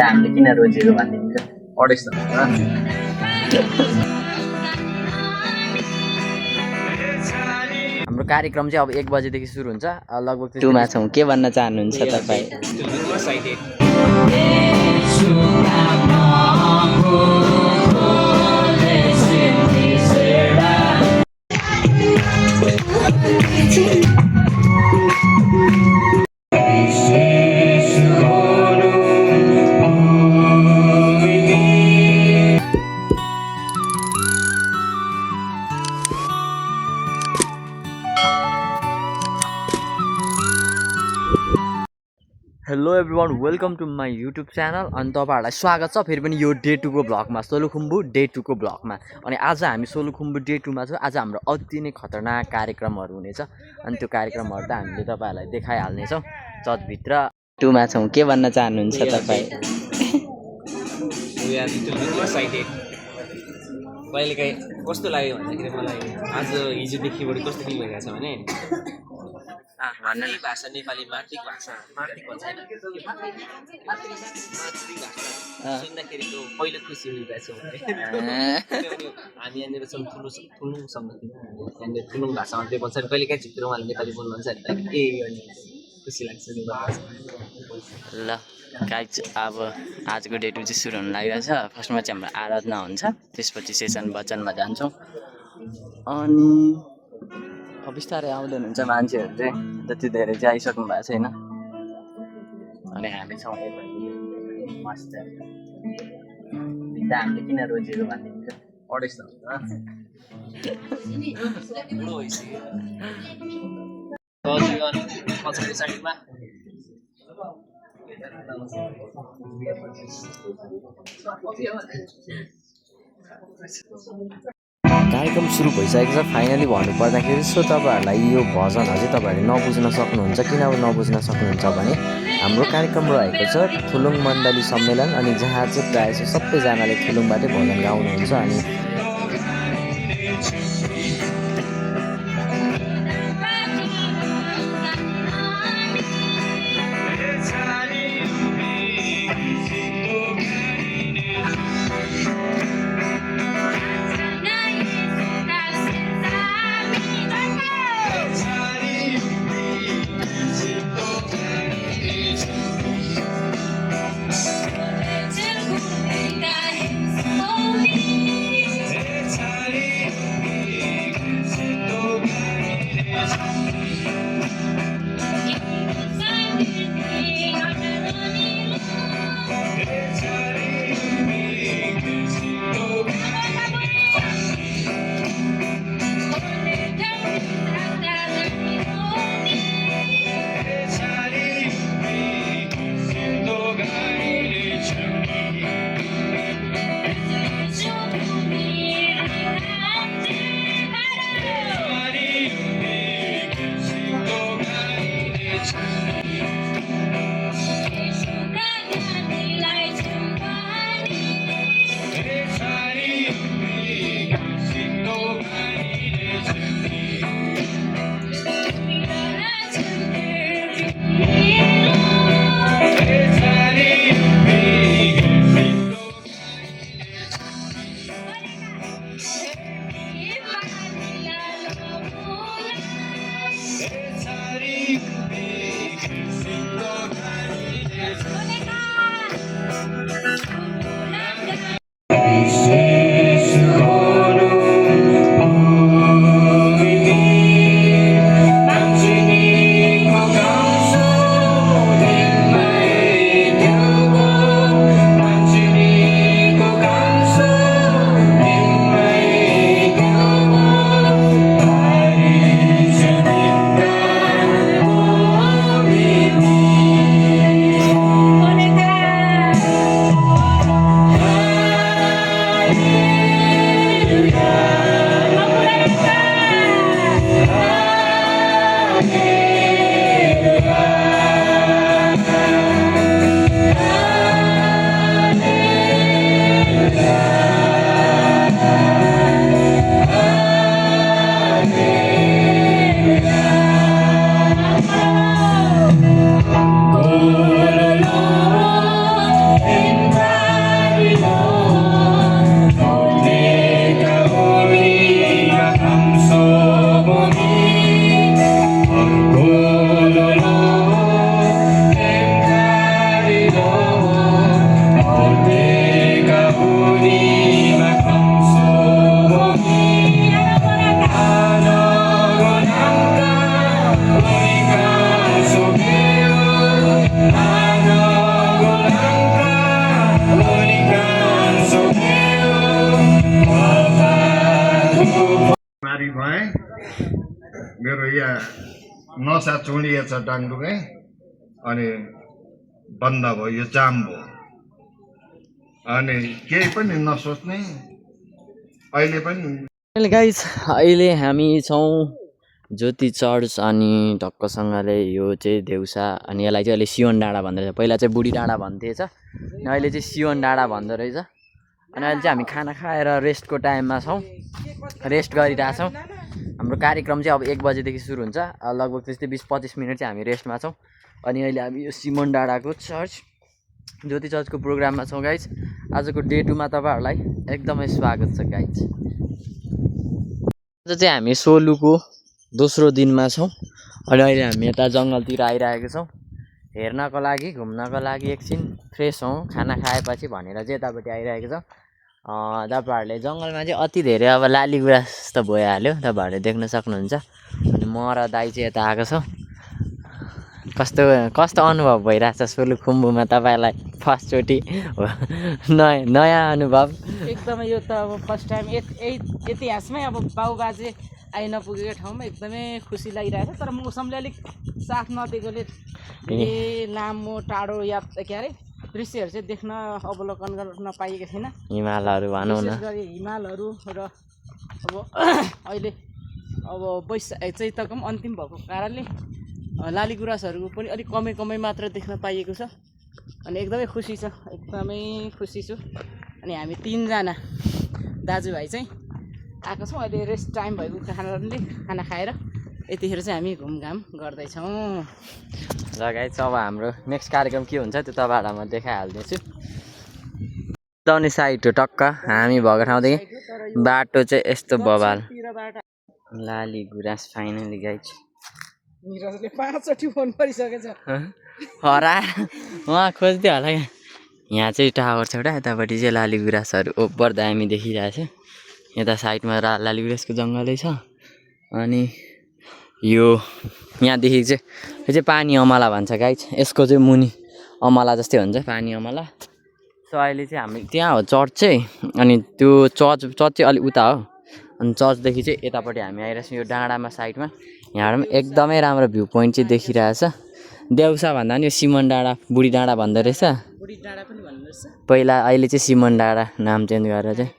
हामीले किन रोजेको भनिदिन्छ 250 हाम्रो कार्यक्रम चाहिँ अब 1 बजेदेखि सुरु हुन्छ लगभग 2 मा छौँ के भन्न चाहनुहुन्छ तपाईँ hello everyone welcome to my YouTube channel अनि तपाईँहरूलाई स्वागत छ फेरि पनि यो डे 2 को भ्लगमा सोलुखुम्बु डे 2 को भ्लगमा अनि आज हामी सोलुखुम्बु डे 2 मा छौँ। आज हाम्रो अति नै खतरनाक कार्यक्रमहरू हुनेछ अनि त्यो कार्यक्रमहरू त हामीले तपाईँहरूलाई देखाइहाल्नेछौँ। चर्चभित्र 2 मा छौँ के भन्न चाहनुहुन्छ तपाईँ कहिलेकाहीँ कस्तो लाग्यो भन्दाखेरि मलाई आज हिजोदेखिबाट कस्तो फिल भइरहेको छ भने भाषा नेपाली मातृक भाषा सुन्दाखेरि त पहिलो खुसी मिलिरहेको छ हामी यहाँनिर छौँ ठुलुङसँग यहाँनिर ठुलुङ भाषामा त्यो भन्छ कहिलेकाहीँ झिक्रो उहाँले नेपाली बोल्नुहुन्छ नि त ए खुसी लाग्छ ल गाइज अब आजको डे 2 चाहिँ सुरु हुन लागिरहेछ। फर्स्टमा चाहिँ हाम्रो आराधना हुन्छ, त्यसपछि सेसन वचनमा जान्छौँ अनि अब बिस्तारै आउँदै हुनुहुन्छ मान्छेहरू चाहिँ जति धेरै चाहिँ आइसक्नु भएको छैन अनि हामी छौँ मस्त हामीले किन रोजेको भनिदिन्छ 250 कार्यक्रम सुरु भइसकेको छ फाइनली भन्नुपर्दाखेरि। सो तपाईँहरूलाई यो भजनहरू चाहिँ तपाईँहरूले नबुझ्न सक्नुहुन्छ। किन नबुझ्न सक्नुहुन्छ भने हाम्रो कार्यक्रम रहेको छ थुलुङ मण्डली सम्मेलन अनि जहाँ चाहिँ प्रायः चाहिँ सबैजनाले थुलुङबाटै भजन गाउनुहुन्छ अनि नसा चुडिएछ डाङडुङै अनि बन्द भयो यो जाम भयो अनि केही पनि नसोच्ने अहिले पनि गाइस अहिले हामी छौँ ज्योति चर्च अनि ढक्कसँगले यो चाहिँ देउसा अनि यसलाई चाहिँ अहिले सियोन डाँडा भन्दो रहेछ पहिला चाहिँ बुढी डाँडा भन्थेछ अहिले चाहिँ सियोन डाँडा भन्दो रहेछ अनि अहिले चाहिँ हामी खाना खाएर रेस्टको टाइममा छौँ रेस्ट गरिरहेछौँ हाम्रो कार्यक्रम चाहिँ अब 1 बजेदेखि सुरु हुन्छ लगभग त्यस्तै 20-25 मिनट चाहिँ हामी रेस्टमा छौँ अनि अहिले हामी यो सिमोन डाँडाको चर्च ज्योति चर्चको प्रोग्राममा छौँ गाइज आजको डे 2 मा तपाईँहरूलाई एकदमै स्वागत छ गाइज आज चाहिँ हामी सोलुको दोस्रो दिनमा छौँ अनि अहिले हामी यता जङ्गलतिर आइरहेको छौँ हेर्नको लागि घुम्नको लागि एकछिन फ्रेस हौँ खाना खाएपछि भनेर चाहिँ यतापट्टि आइरहेको छौँ तपाईँहरूले जङ्गलमा चाहिँ अति धेरै अब लाली गुराँस त भइहाल्यो तपाईँहरूले देख्न सक्नुहुन्छ अनि म र दाइ चाहिँ यता आएको छौँ कस्तो कस्तो अनुभव भइरहेछ सोलुखुम्बुमा तपाईँलाई फर्स्टचोटि नयाँ अनुभव एकदमै यो त अब फर्स्ट टाइम इतिहासमै अब बाउबाजे आइ नपुगेको ठाउँमा एकदमै खुसी लागिरहेको छ तर मौसमले अलिक साथ नदिएकोले लामो टाढो के अरे दृश्यहरू चाहिँ देख्न अवलोकन गर्न पाइएको छैन हिमालहरू भनौँ न विशेष गरी हिमालहरू र अब अहिले अब चैतको पनि अन्तिम भएको कारणले लाली गुराँसहरूको पनि अलिक कमै मात्र देख्न पाइएको छ अनि एकदमै खुसी छु अनि हामी 3 जना दाजुभाइ चाहिँ आएको छौँ अहिले रेस्ट टाइम भएको कारणले खाना खाएर यतिखेर चाहिँ हामी घुमघाम गर्दैछौँ लगायत अब हाम्रो नेक्स्ट कार्यक्रम के हुन्छ त्यो तपाईँहरूलाई म देखाइहाल्दैछु दाउने साइड हो टक्क हामी भएको ठाउँदेखि बाटो चाहिँ यस्तो बबाल लाली गुराँस फाइनली गाइज निरजले 5 चोटि फोन गरिसकेछ हरा उहाँ खोज्दै होला क्या यहाँ चाहिँ टावर छ एउटा यतापट्टि चाहिँ लाली गुराँसहरू ओभर दामी देखिरहेछ यता साइडमा लाली गुराँसको जङ्गलै छ अनि यो यहाँदेखि चाहिँ यो चाहिँ पानी अमला भन्छ गाइज यसको चाहिँ मुनि अमला जस्तै हुन्छ पानी अमला सो अहिले चाहिँ हामी त्यहाँ हो चर्च चाहिँ अनि त्यो चर्च चाहिँ अलिक उता हो अनि चर्चदेखि चाहिँ यतापट्टि हामी आइरहेछौँ यो डाँडामा साइडमा यहाँ पनि एकदमै राम्रो भ्यू पोइन्ट चाहिँ देखिरहेछ देउसा भन्दा पनि यो सिमन डाँडा बुढी डाँडा भन्दो रहेछ बुढी डाँडा पनि भन्नु रहेछ पहिला अहिले चाहिँ सिमन डाँडा नाम चेन्ज गरेर चाहिँ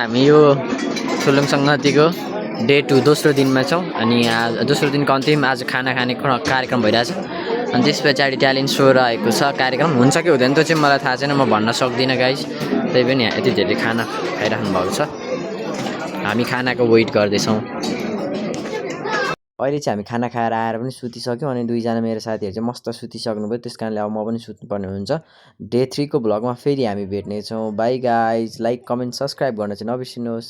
हामी यो थुलुङ सङ्गतिको डे 2 दोस्रो दिनमा छौँ अनि आज दोस्रो दिनको अन्तिम आज खाना खाने कार्यक्रम भइरहेछ अनि त्यस पछाडि ट्यालेन्ट सो रहेको छ कार्यक्रम हुन्छ कि हुँदैन त्यो चाहिँ मलाई थाहा छैन म भन्न सक्दिनँ गाइस त्यही पनि यहाँ यति धेरै खाना खाइराख्नु भएको छ हामी खानाको वेट गर्दैछौँ अहिले चाहिँ हामी खाना खाएर आएर पनि सुतिसक्यौँ अनि 2 जना मेरो साथीहरू चाहिँ मस्त सुतिसक्नुभयो त्यस कारणले अब म पनि सुत्नुपर्ने हुन्छ डे 3 को भ्लगमा फेरि हामी भेट्नेछौँ bye guys like comment subscribe गर्न चाहिँ नबिर्सिनुहोस्